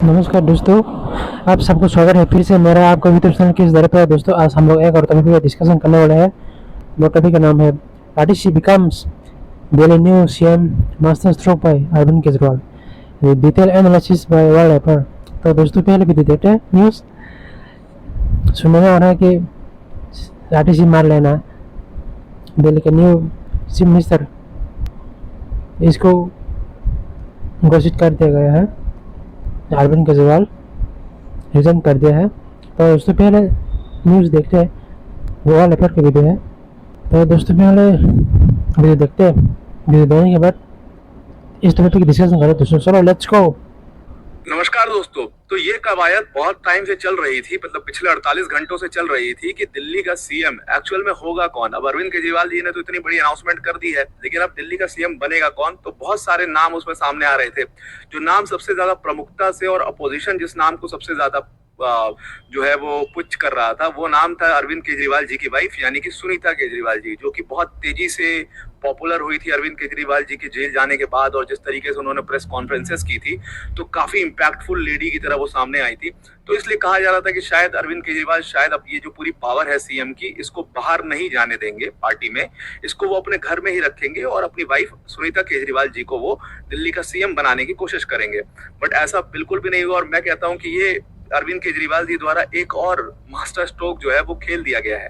नमस्कार दोस्तों, आप सबको स्वागत है फिर से मेरा आपका यूट्यूब चैनल किस दर पे है। दोस्तों आज हम लोग एक और टॉपिक पे डिस्कशन करने वाले हैं। वो टॉपिक का नाम है RTC becomes daily new CM master stroke by Arvind Kejriwal, detail analysis by world paper. तो दोस्तों पहले भी देते हैं न्यूज़ सुनने में आ रहा है कि आरटीसी मार लेना दिल्ली के न्यू चीफ मिनिस्टर इसको घोषित कर दिया गया है। अरविंद केजरीवाल रिजाइन कर दिया है। तो दोस्तों पहले न्यूज़ देखते हैं, वो वाले पेपर की वीडियो है। तो दोस्तों पहले वीडियो देखते हैं, वीडियो देखने के बाद इस टॉपिक की डिस्कशन करें। दोस्तों चलो लेट्स गो। नमस्कार दोस्तों, तो ये कवायद बहुत टाइम से चल रही थी, मतलब पिछले 48 घंटों से चल रही थी कि दिल्ली का सीएम एक्चुअल में होगा कौन। अब अरविंद केजरीवाल जी ने तो इतनी बड़ी अनाउंसमेंट कर दी है, लेकिन अब दिल्ली का सीएम बनेगा कौन। तो बहुत सारे नाम उसमें सामने आ रहे थे। जो नाम सबसे ज्यादा प्रमुखता से और अपोजिशन जिस नाम को सबसे ज्यादा जो है वो पुच कर रहा था, वो नाम था अरविंद केजरीवाल जी की वाइफ यानी कि सुनीता केजरीवाल जी, जो कि बहुत तेजी से पॉपुलर हुई थी अरविंद केजरीवाल जी के जेल जाने के बाद। और जिस तरीके से उन्होंने प्रेस कॉन्फ्रेंसेस की थी, तो काफी इंपैक्टफुल लेडी की तरह वो सामने आई थी। तो इसलिए कहा जा रहा था कि शायद अरविंद केजरीवाल शायद अब ये जो पूरी पावर है सीएम की, इसको बाहर नहीं जाने देंगे पार्टी में, इसको वो अपने घर में ही रखेंगे और अपनी वाइफ सुनीता केजरीवाल जी को वो दिल्ली का सीएम बनाने की कोशिश करेंगे। बट ऐसा बिल्कुल भी नहीं हुआ और मैं कहता हूं कि ये अरविंद केजरीवाल जी द्वारा एक और मास्टर स्ट्रोक जो है वो खेल दिया गया है।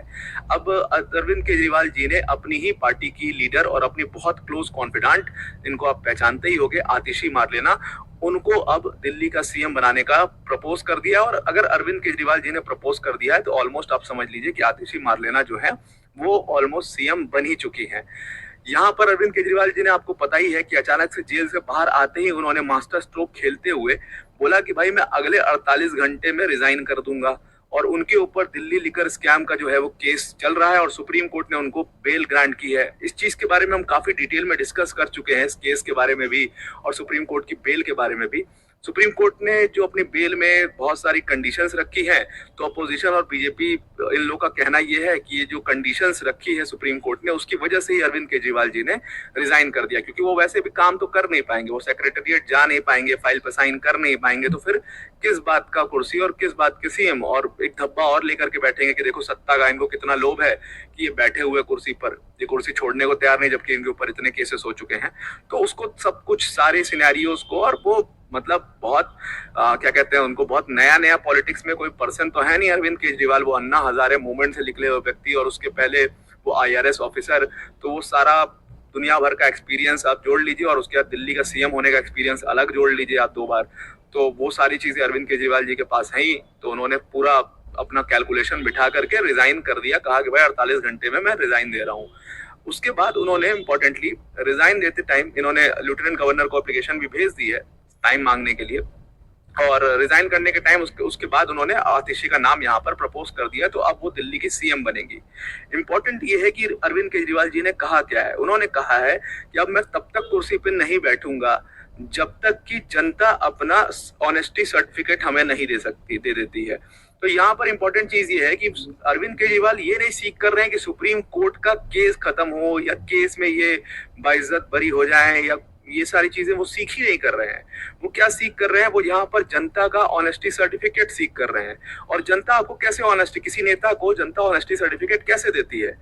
अब अरविंद केजरीवाल जी ने अपनी ही पार्टी की लीडर और अपनी बहुत क्लोज कॉन्फिडेंट, इनको आप पहचानते ही होंगे, आतिशी मारलेना, उनको अब दिल्ली का सीएम बनाने का प्रपोज कर दिया। और अगर अरविंद केजरीवाल जी ने प्रपोज कर दिया है तो ऑलमोस्ट आप समझ लीजिए कि आतिशी मारलेना जो है वो ऑलमोस्ट सीएम बन ही चुकी है। यहाँ पर अरविंद केजरीवाल जी ने, आपको पता ही है कि अचानक से जेल से बाहर आते ही उन्होंने मास्टर स्ट्रोक खेलते हुए बोला कि भाई मैं अगले 48 घंटे में रिजाइन कर दूंगा। और उनके ऊपर दिल्ली लिकर स्कैम का जो है वो केस चल रहा है और सुप्रीम कोर्ट ने उनको बेल ग्रांट की है। इस चीज के बारे में हम काफी डिटेल में डिस्कस कर चुके हैं, इस केस के बारे में भी और सुप्रीम कोर्ट की बेल के बारे में भी। सुप्रीम कोर्ट ने जो अपनी बेल में बहुत सारी कंडीशंस रखी हैं, तो अपोजिशन और बीजेपी इन लोगों का कहना यह है कि ये जो कंडीशंस रखी है सुप्रीम कोर्ट ने, उसकी वजह से ही अरविंद केजरीवाल जी ने रिजाइन कर दिया, क्योंकि वो वैसे भी काम तो कर नहीं पाएंगे, वो सेक्रेटेरिएट जा नहीं पाएंगे, फाइल पर साइन कर नहीं पाएंगे, तो फिर किस बात का कुर्सी और किस बात के सीएम। और एक धब्बा और लेकर के बैठेंगे कि देखो सत्ता का इनको कितना लोभ है कि ये बैठे हुए कुर्सी पर, ये कुर्सी छोड़ने को तैयार नहीं, जबकि इनके ऊपर इतने केसेस हो चुके हैं। तो उसको सब कुछ सारे सिनेरियोज को, और वो मतलब बहुत क्या कहते हैं उनको, बहुत नया नया पॉलिटिक्स में कोई पर्सन तो है नहीं अरविंद केजरीवाल, वो अन्ना हजारे मूवमेंट से निकले हुए व्यक्ति, और उसके पहले वो आईआरएस ऑफिसर, तो वो सारा दुनिया भर का एक्सपीरियंस आप जोड़ लीजिए और उसके बाद दिल्ली का सीएम होने का एक्सपीरियंस अलग जोड़ लीजिए आप 2 बार, तो वो सारी चीजें अरविंद केजरीवाल जी के पास है ही। तो उन्होंने पूरा अपना कैलकुलेशन बिठा करके रिजाइन कर दिया, कहा कि भाई 48 घंटे में मैं रिजाइन दे रहा हूँ। उसके बाद उन्होंने इंपॉर्टेंटली रिजाइन देते टाइम इन्होंने लेफ्टिनेंट गवर्नर को एप्लीकेशन भी भेज दी है टाइम मांगने के लिए, और रिजाइन करने के टाइम उसके बाद उन्होंने आतिशी का नाम यहाँ पर प्रपोज कर दिया। तो अब वो दिल्ली की सीएम बनेगी। इंपॉर्टेंट ये है कि अरविंद केजरीवाल जी ने कहा क्या है, उन्होंने कहा है कि अब मैं तब तक कुर्सी पर नहीं बैठूंगा जब तक कि जनता अपना ऑनेस्टी सर्टिफिकेट हमें नहीं दे देती है। तो यहाँ पर इंपॉर्टेंट चीज ये है कि अरविंद केजरीवाल ये नहीं सीख कर रहे हैं कि सुप्रीम कोर्ट का केस खत्म हो या केस में ये बाइज्जत बरी हो जाए, या ये सारी चीजें वो सीख ही नहीं कर रहे हैं। वो क्या सीख कर रहे हैं, वो यहाँ पर जनता का ऑनेस्टी सर्टिफिकेट सीख कर रहे हैं। और जनता आपको कैसे ऑनेस्टी, किसी नेता को जनता ऑनेस्टी सर्टिफिकेट कैसे देती है।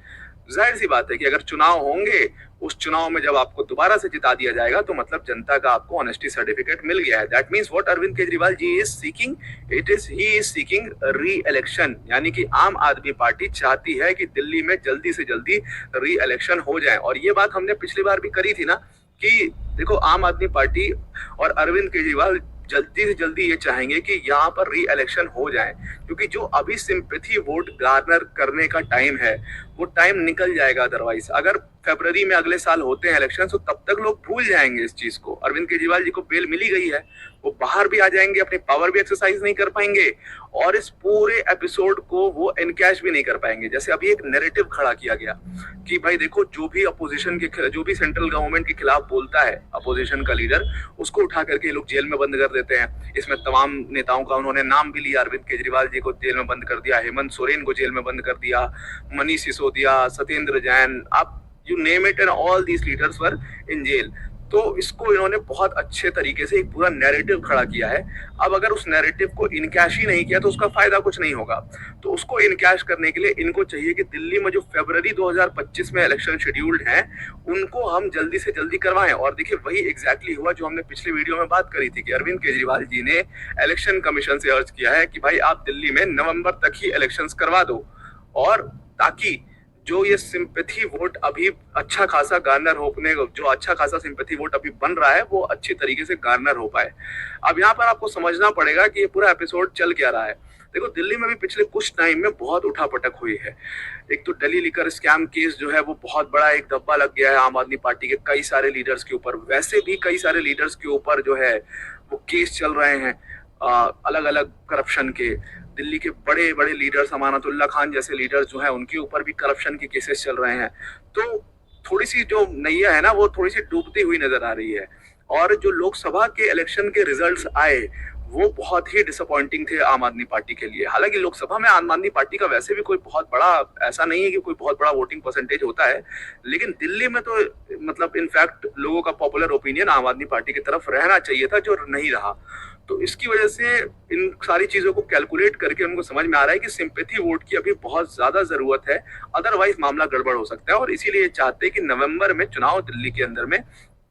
जाहिर सी बात है कि अगर चुनाव होंगे, उस चुनाव में जब आपको दोबारा से जिता दिया जाएगा, तो मतलब जनता का आपको ऑनेस्टी सर्टिफिकेट मिल गया है। That means what Arvind Kejriwal ji is seeking, he is seeking re election, यानी कि आम आदमी पार्टी चाहती है कि दिल्ली में जल्दी से जल्दी री इलेक्शन हो जाए। और ये बात हमने पिछली बार भी करी थी ना कि देखो आम आदमी पार्टी और अरविंद केजरीवाल जल्दी से जल्दी ये चाहेंगे कि यहाँ पर री इलेक्शन हो जाए, क्योंकि जो अभी सिंपैथी वोट गार्नर करने का टाइम है वो टाइम निकल जाएगा। अदरवाइज अगर फरवरी में अगले साल होते हैं इलेक्शन, तो तब तक लोग भूल जाएंगे इस चीज को। अरविंद केजरीवाल जी को बेल मिली गई है, वो बाहर भी आ जाएंगे, अपनी पावर भी एक्सरसाइज नहीं कर पाएंगे और इस पूरे एपिसोड को वो एनकैश भी नहीं कर पाएंगे। जैसे अभी एक नैरेटिव खड़ा किया गया कि भाई देखो, जो भी अपोजिशन के, जो भी सेंट्रल गवर्नमेंट के खिलाफ बोलता है अपोजिशन का लीडर, उसको उठा करके लोग जेल में बंद कर देते हैं। इसमें तमाम नेताओं का उन्होंने नाम भी लिया, अरविंद केजरीवाल जी को जेल में बंद कर दिया, हेमंत सोरेन को जेल में बंद कर दिया, मनीष सिसोदिया, सत्येंद्र जैन, आप you name it, and all these leaders were in jail. तो इसको इन्होंने बहुत अच्छे तरीके से एक पूरा नैरेटिव खड़ा किया है। अब अगर उस नैरेटिव को इनकैश ही नहीं किया तो उसका फायदा कुछ नहीं होगा। तो उसको इनकैश करने के लिए इनको चाहिए कि दिल्ली में जो फरवरी 2025 में इलेक्शन शेड्यूल्ड हैं उनको हम जल्दी से जल्दी करवाएं। और देखिए वही एग्जैक्टली हुआ जो हमने पिछली वीडियो में बात करी थी कि अरविंद केजरीवाल जी ने इलेक्शन कमीशन से अर्ज किया है कि भाई आप दिल्ली में नवंबर तक ही इलेक्शंस करवा दो, और ताकि जो ये सिंपैथी वोट अभी अच्छा खासा गार्नर होने, जो अच्छा खासा सिंपैथी वोट अभी बन रहा है वो अच्छी तरीके से गार्नर हो पाए। अब यहाँ पर आपको समझना पड़ेगा कि ये पूरा एपिसोड चल क्या रहा है। देखो दिल्ली में भी पिछले कुछ टाइम में बहुत उठापटक हुई है। एक तो दिल्ली लीकर स्कैम केस जो है वो बहुत बड़ा एक धब्बा लग गया है आम आदमी पार्टी के कई सारे लीडर्स के ऊपर। वैसे भी कई सारे लीडर्स के ऊपर जो है वो केस चल रहे हैं अलग अलग करप्शन के। दिल्ली के बड़े बड़े लीडर्स अमानतुल्ला खान जैसे लीडर्स जो है उनके ऊपर भी करप्शन के केसेस चल रहे हैं। तो थोड़ी सी जो नैया है ना वो थोड़ी सी डूबती हुई नजर आ रही है। और जो लोकसभा के इलेक्शन के रिजल्ट्स आए वो बहुत ही डिसअपॉइंटिंग थे आम आदमी पार्टी के लिए। हालांकि लोकसभा में आम आदमी पार्टी का वैसे भी कोई बहुत बड़ा ऐसा नहीं है कि कोई बहुत बड़ा वोटिंग परसेंटेज होता है, लेकिन दिल्ली में तो मतलब इनफैक्ट लोगों का पॉपुलर ओपिनियन आम आदमी पार्टी की तरफ रहना चाहिए था जो नहीं रहा। तो इसकी वजह से इन सारी चीजों को कैलकुलेट करके उनको समझ में आ रहा है कि सिंपैथी वोट की अभी बहुत ज्यादा जरूरत है, अदरवाइज मामला गड़बड़ हो सकता है। और इसीलिए चाहते हैं कि नवंबर में चुनाव दिल्ली के अंदर में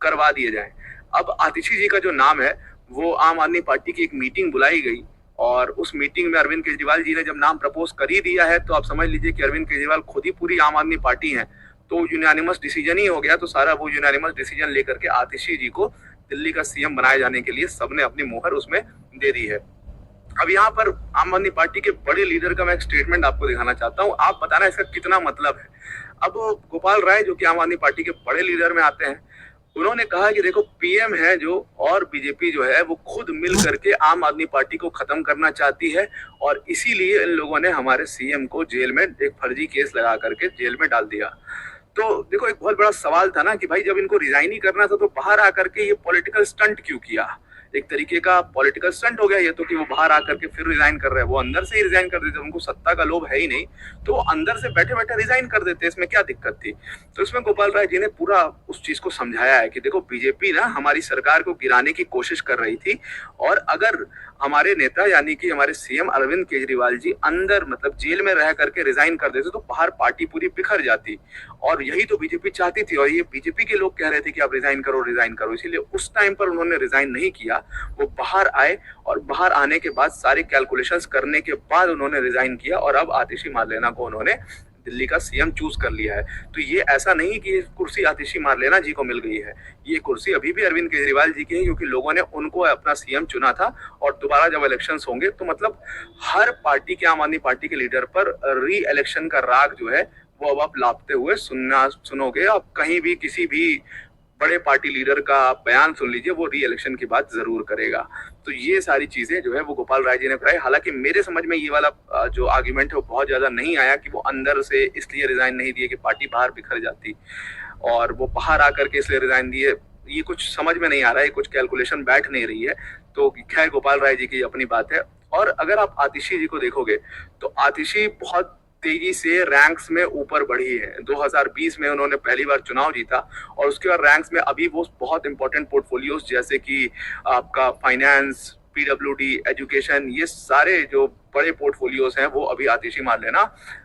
करवा दिए जाएं। अब आतिशी जी का जो नाम है वो आम आदमी पार्टी की एक मीटिंग बुलाई गई और उस मीटिंग में अरविंद केजरीवाल जी ने जब नाम प्रपोज कर ही दिया है तो आप समझ लीजिए कि अरविंद केजरीवाल खुद ही पूरी आम आदमी पार्टी है, तो यूनानिमस डिसीजन ही हो गया। तो सारा वो यूनानिमस डिसीजन लेकर के आतिशी जी को दिल्ली का सीएम बनाए जाने के लिए सबने अपनी मोहर उसमें दे दी है। अब यहाँ पर आम आदमी पार्टी के बड़े लीडर का मैं एक स्टेटमेंट आपको दिखाना चाहता हूँ, आप बताना इसका कितना मतलब है। अब गोपाल राय जो कि आम आदमी पार्टी के बड़े लीडर में आते हैं, उन्होंने कहा कि देखो पीएम है जो और बीजेपी जो है वो खुद मिल करके आम आदमी पार्टी को खत्म करना चाहती है और इसीलिए इन लोगों ने हमारे सीएम को जेल में एक फर्जी केस लगा करके जेल में डाल दिया। तो देखो एक बहुत बड़ा सवाल था ना कि भाई जब इनको रिजाइन ही करना था तो बाहर आकर के ये पॉलिटिकल स्टंट क्यों किया। एक तरीके का पॉलिटिकल स्टंट हो गया ये तो कि वो बाहर आकर के फिर रिजाइन कर रहे हैं। वो अंदर से ही रिजाइन कर देते, उनको सत्ता का लोभ है ही नहीं तो वो अंदर से बैठे बैठे रिजाइन कर देते, इसमें क्या दिक्कत थी। तो इसमें गोपाल राय जी ने पूरा उस चीज को समझाया है कि देखो बीजेपी ना हमारी सरकार को गिराने की कोशिश कर रही थी और अगर हमारे नेता यानी कि हमारे सीएम अरविंद केजरीवाल जी अंदर मतलब जेल में रह करके रिजाइन कर देते तो बाहर पार्टी पूरी बिखर जाती और यही तो बीजेपी चाहती थी। और ये बीजेपी के लोग कह रहे थे कि आप रिजाइन करो, इसीलिए उस टाइम पर उन्होंने रिजाइन नहीं किया। वो बाहर आए और बाहर आने के बाद सारे कैलकुलेशंस करने के बाद उन्होंने रिजाइन किया और अब आतिशी मारलेना को उन्होंने दिल्ली का सीएम चूज कर लिया है। तो ये ऐसा नहीं कि कुर्सी आतिशी मारलेना जी को मिल गई है, ये कुर्सी अभी भी अरविंद केजरीवाल जी की है क्योंकि लोगों ने उनको अपना सीएम चुना था। और दोबारा जब इलेक्शंस होंगे तो मतलब हर पार्टी के आम आदमी पार्टी के लीडर पर री इलेक्शन का राग जो है वो अब आप लापते हुए सुनोगे। आप कहीं भी किसी भी बड़े पार्टी लीडर का बयान सुन लीजिए, वो री इलेक्शन की बात जरूर करेगा। तो ये सारी चीजें जो है वो गोपाल राय जी ने कराई। हालांकि मेरे समझ में ये वाला जो आर्ग्यूमेंट है वो बहुत ज्यादा नहीं आया कि वो अंदर से इसलिए रिजाइन नहीं दिए कि पार्टी बाहर बिखर जाती और वो बाहर आकर के इसलिए रिजाइन दिए, ये कुछ समझ में नहीं आ रहा है, कुछ कैलकुलेशन बैठ नहीं रही है। तो खैर गोपाल राय जी की अपनी बात है। और अगर आप आतिशी जी को देखोगे तो आतिशी बहुत तेजी से रैंक्स में ऊपर बढ़ी है। 2020 में उन्होंने पहली बार चुनाव जीता और उसके बाद रैंक्स में अभी वो बहुत इंपॉर्टेंट पोर्टफोलियोज जैसे कि आपका फाइनेंस, पीडब्ल्यूडी, एजुकेशन, ये सारे जो बड़े पोर्टफोलियोज हैं वो अभी आतिशी मारलेना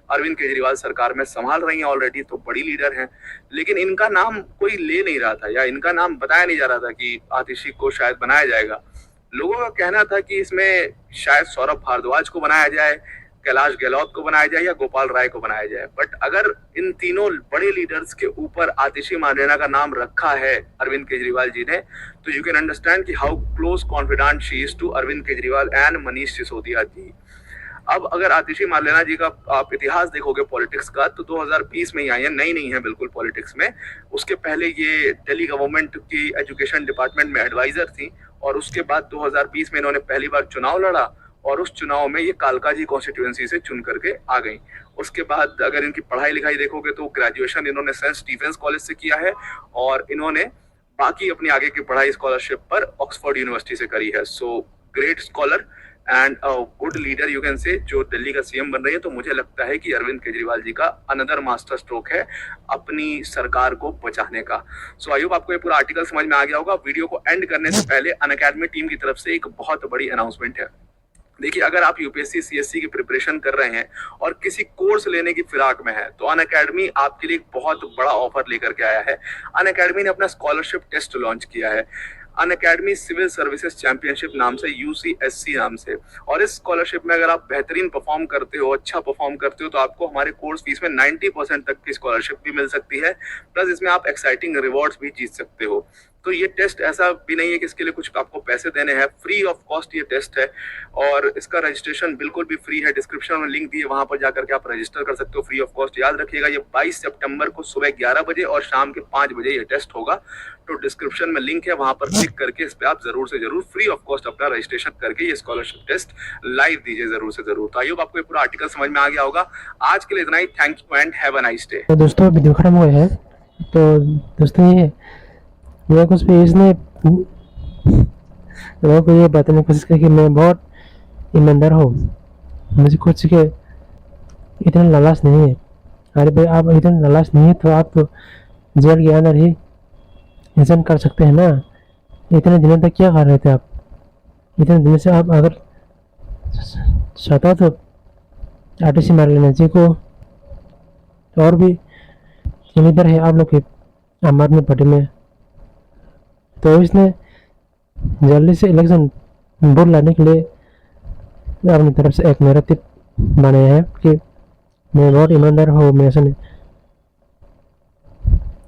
अरविंद केजरीवाल सरकार में संभाल रही हैं ऑलरेडी, तो बड़ी लीडर हैं। लेकिन इनका नाम कोई ले नहीं रहा था या इनका नाम बताया नहीं जा रहा था कि आतिशी को शायद बनाया जाएगा। लोगों का कहना था कि इसमें शायद सौरभ भारद्वाज को बनाया जाए, कैलाश गहलोत को बनाया जाए या गोपाल राय को बनाया जाए। बट अगर इन तीनों बड़े लीडर्स के ऊपर आतिशी मारलेना का नाम रखा है अरविंद केजरीवाल जी ने, तो यू कैन अंडरस्टैंड कि how close confident she is to Arvind Kejriwal and Manish Sisodia ji. अब अगर आतिशी मारलेना जी का आप इतिहास देखोगे पॉलिटिक्स का तो 2020 में ही आई है, नई नहीं है बिल्कुल पॉलिटिक्स में। उसके पहले ये दिल्ली गवर्नमेंट की एजुकेशन डिपार्टमेंट में एडवाइजर थी और उसके बाद 2020 में इन्होंने पहली बार चुनाव लड़ा और उस चुनाव में ये कालकाजी कॉन्स्टिट्यूएंसी से चुन करके आ गई। उसके बाद अगर इनकी पढ़ाई लिखाई देखोगे तो ग्रेजुएशन इन्होंने सेंट स्टीफेंस कॉलेज से किया है और इन्होंने बाकी अपनी आगे की पढ़ाई स्कॉलरशिप पर ऑक्सफोर्ड यूनिवर्सिटी से करी है। So great scholar and good leader you can say, जो दिल्ली का सीएम बन रही है। तो मुझे लगता है कि अरविंद केजरीवाल जी का अनदर मास्टर स्ट्रोक है अपनी सरकार को बचाने का। सो आई होप आपको ये पूरा आर्टिकल समझ में आ गया होगा। वीडियो को एंड करने से पहले अनअकैडमी टीम की तरफ से एक बहुत बड़ी अनाउंसमेंट है। देखिए, अगर आप यूपीएससी सीएससी की प्रिपरेशन कर रहे हैं और किसी कोर्स लेने की फिराक में है, तो अनअकैडमी आपके लिए एक बहुत बड़ा ऑफर लेकर के आया है। अनअकैडमी ने अपना स्कॉलरशिप टेस्ट लॉन्च किया है, अनअकैडमी सिविल सर्विसेज चैंपियनशिप नाम से, यूसीएससी नाम से। और इस स्कॉलरशिप में अगर आप बेहतरीन परफॉर्म करते हो, अच्छा परफॉर्म करते हो, तो आपको हमारे कोर्स फीस में 90% तक की स्कॉलरशिप भी मिल सकती है। प्लस इसमें आप एक्साइटिंग रिवॉर्ड्स भी जीत सकते हो। तो ये टेस्ट ऐसा भी नहीं है कि इसके लिए कुछ आपको पैसे देने हैं, फ्री ऑफ कॉस्ट ये टेस्ट है। और इसका रजिस्ट्रेशन बिल्कुल भी फ्री है। डिस्क्रिप्शन में लिंक दिए, वहां पर जाकर के आप रजिस्टर कर सकते हो फ्री ऑफ कॉस्ट। याद रखिएगा, ये 22 सितंबर को सुबह 11 बजे और शाम के 5 बजे ये टेस्ट होगा। तो डिस्क्रिप्शन में लिंक है, वहां पर क्लिक करके इस पे आप जरूर से जरूर फ्री ऑफ कॉस्ट अपना रजिस्ट्रेशन करके ये स्कॉलरशिप टेस्ट लाइव दीजिए जरूर से जरूर। तो आई होप आपको ये पूरा आर्टिकल समझ में आ गया होगा। आज के लिए इतना ही। Thank you and have a nice day. तो दोस्तों वीडियो खत्म हुआ है। तो दोस्तों ये कुछ भी इसने लोगों को ये बताने की कोशिश की कि मैं बहुत ईमानदार हूँ, मुझे कुछ के इतना लालच नहीं है। अरे भाई, आप इतना लालच नहीं है तो आप तो जेल के अंदर ही रिजाइन कर सकते हैं ना। इतने दिनों तक क्या कर रहे थे आप? इतने दिनों से आप अगर चाहता तो आरटीसी मार लेना चाहिए को। और भी लीडर है आप लोग के आम आदमी पार्टी में, तो इसने जल्दी से इलेक्शन वोट लाने के लिए अपनी तरफ से एक नैरेटिव बनाया है कि मैं बहुत ईमानदार हूँ। मैं ऐसा नहीं,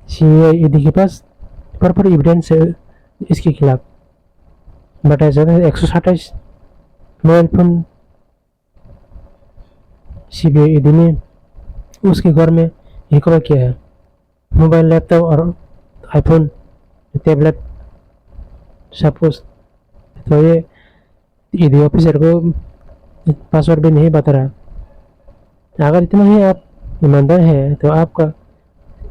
सीआईडी के पास प्रॉपर एविडेंस है इसके खिलाफ। बताया जाता है 127 मोबाइल फोन सीबीआईडी ने उसके घर में रिकवर किया है, मोबाइल, लैपटॉप और आईफोन, टैबलेट, सब कुछ। तो ये ईडी ऑफिसर को पासवर्ड भी नहीं बता रहा। अगर इतना ही आप ईमानदार है तो आपका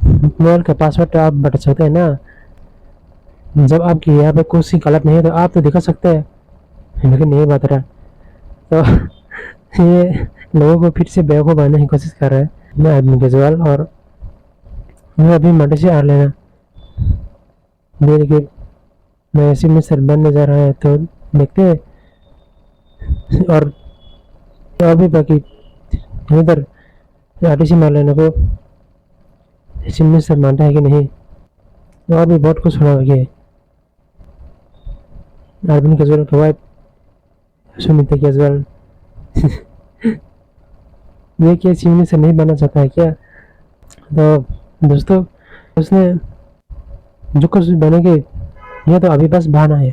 मोबाइल का पासवर्ड तो आप बता सकते हैं ना। जब आपकी यहाँ पे कुछ गलत नहीं है तो आप तो दिखा सकते हैं, लेकिन नहीं बता रहा। तो ये लोगों को फिर से बेवकूफ़ बनाने की कोशिश कर रहा है। मैं अरविंद केजरीवाल और मैं अभी मंडी से आ लेना देखिए मैं चीफ मिनिस्टर बनने जा रहा है, तो देखते हैं। और तो अभी बाकी इधर आरटीसी मार लेने को चीफ मिनिस्टर मानता है कि नहीं, और भी बहुत कुछ होना बाकी है। अरविंद केजरीवाल की वाइफ सुनीता केजरीवाल ये क्या चीफ मिनिस्टर नहीं बनना चाहता है क्या? तो दोस्तों उसने जो कुछ भी बनेगी ये तो अभी बस बहाना है।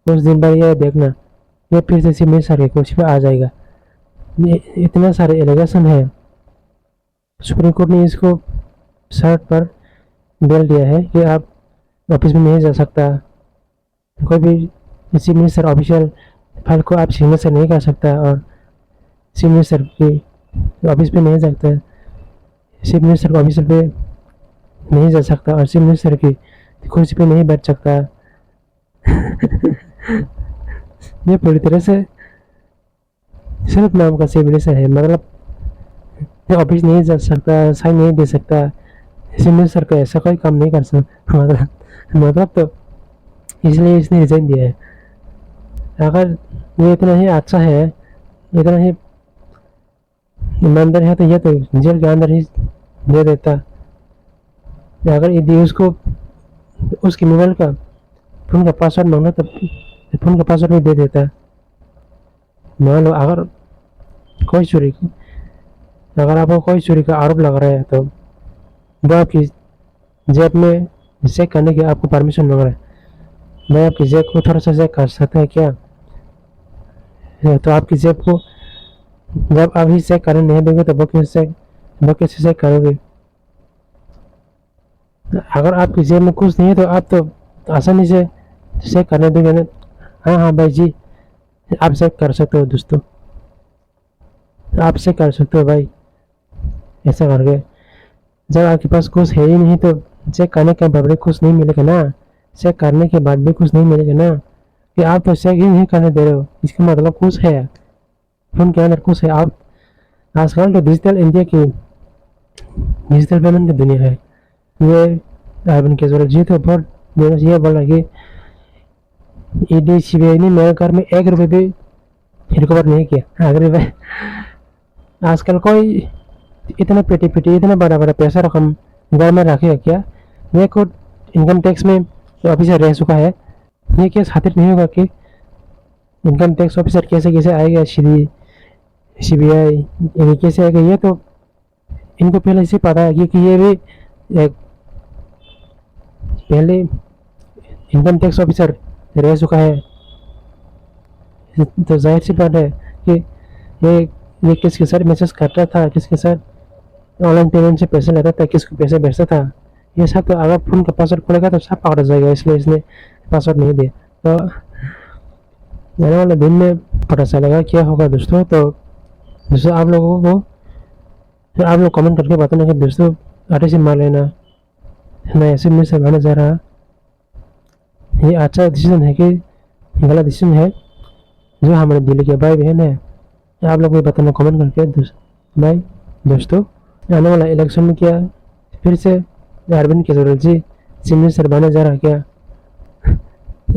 कुछ दिन बाद ये देखना, ये फिर से चीफ मिनिस्टर की कुर्सी पे आ जाएगा। ये इतना सारे एलिगेशन है, सुप्रीम कोर्ट ने इसको शर्ट पर बेल दिया है कि आप ऑफिस में नहीं जा सकता, कोई भी चीफ मिनिस्टर ऑफिशियल फाइल को आप सिग्नेचर नहीं कर सकता, और चीफ मिनिस्टर की ऑफिस पे नहीं जा सकता, चीफ मिनिस्टर के ऑफिस पे नहीं जा सकता, और चीफ मिनिस्टर की कुर्सी पे नहीं बैठ सकता। ये पूरी तरह से सिर्फ नाम का चीफ मिनिस्टर है, मतलब ऑफिस नहीं जा सकता, साइन नहीं दे सकता। चीफ मिनिस्टर को ऐसा कोई काम नहीं कर सकता, मतलब तो इसलिए इसने रिजाइन दिया है। अगर ये इतना ही अच्छा है, इतना ही ईमानदार है, तो ये तो जेल के अंदर ही दे देता। अगर यदि उसको उसकी मोबाइल का फ़ोन का पासवर्ड मांगा तो फ़ोन का पासवर्ड भी दे देता। मान लो अगर आपको कोई चोरी का आरोप लग रहा है, तो वो आपकी जेब में चेक करने की आपको परमिशन मांग रहा है। भाई आपकी जेब को थोड़ा सा चेक कर सकता है क्या? तो आपकी जेब को जब आप ही चेक करने नहीं देंगे तो वो कैसे चेक करोगे? अगर आपकी जेब में कुछ नहीं है तो आप तो आसानी से चेक करने देंगे ना। हाँ भाई जी, आप चेक कर सकते हो दोस्तों, आप चेक कर सकते हो भाई, ऐसा करके। जब आपके पास कुछ है ही नहीं तो चेक करने के बाद भी कुछ नहीं मिलेगा ना, चेक करने के बाद भी कुछ नहीं मिलेगा ना, कि आप तो चेक इन नहीं करने दे रहे हो, इसका मतलब कुछ है, फ़ोन के अंदर कुछ है। आप आजकल तो डिजिटल इंडिया की डिजिटल पेमेंट की दुनिया है। ये अरविंद केजरीवाल जी तो बहुत दिनों से ये बोल रहा है कि ईडी सीबीआई ने मेरे घर में 1 रुपये भी रिकवर नहीं किया। अगर भाई आजकल कोई इतना पेटी इतना बड़ा बड़ा पैसा रकम घर में रखेगा क्या? ये खुद इनकम टैक्स में जो ऑफिसर रह चुका है, ये केस खातिर नहीं होगा कि इनकम टैक्स ऑफिसर कैसे कैसे आएगा, सीबीआई ये कैसे आएगा? ये तो इनको पहले से पता है कि ये भी एक पहले इनकम टैक्स ऑफिसर रह चुका है। तो जाहिर सी बात है कि ये किसके साथ मैसेज करता था, किसके साथ ऑनलाइन पेमेंट से पैसे लेता था, किसको पैसे भेजता था, ये सब तो अगर फ़ोन का पासवर्ड खुलेगा तो सब पकड़ा जाएगा। इसलिए इसने पासवर्ड नहीं दिया। तो आने वाले दिन में पता चलेगा क्या होगा दोस्तों। तो दोस्तों आप लोगों को फिर आप लोग कमेंट करके बताना कि दोस्तों आटे से मार लेना ना ऐसे में से माना जा रहा, ये अच्छा डिसीजन है कि गलत डिसीजन है जो हमारे दिल्ली के भाई बहन है, आप लोग भी बताना कमेंट करके। भाई दोस्तों आने वाला इलेक्शन में क्या फिर से अरविंद केजरीवाल जी चीफ मिनिस्टर बने जा रहा क्या?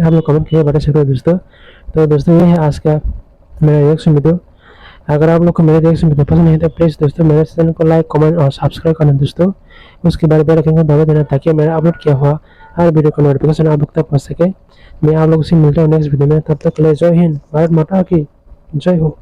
आप लोग कमेंट करके बता सकते हो दोस्तों। तो दोस्तों ये है आज का मेरा रिएक्शन वीडियो। अगर आप लोग को मेरे रिएक्शन वीडियो पसंद है तो प्लीज़ दोस्तों मेरे चैनल को लाइक कमेंट और सब्सक्राइब करना दोस्तों। उसके बाद बेल आइकन को दबा देना ताकि मेरा अपलोड किया हुआ हर वीडियो का नोटिफिकेशन आप लोग तक पहुँच सके। मैं आप लोगों से मिलता हूँ नेक्स्ट वीडियो में, तब तक के लिए जय हिंद, भारत माता की जय हो।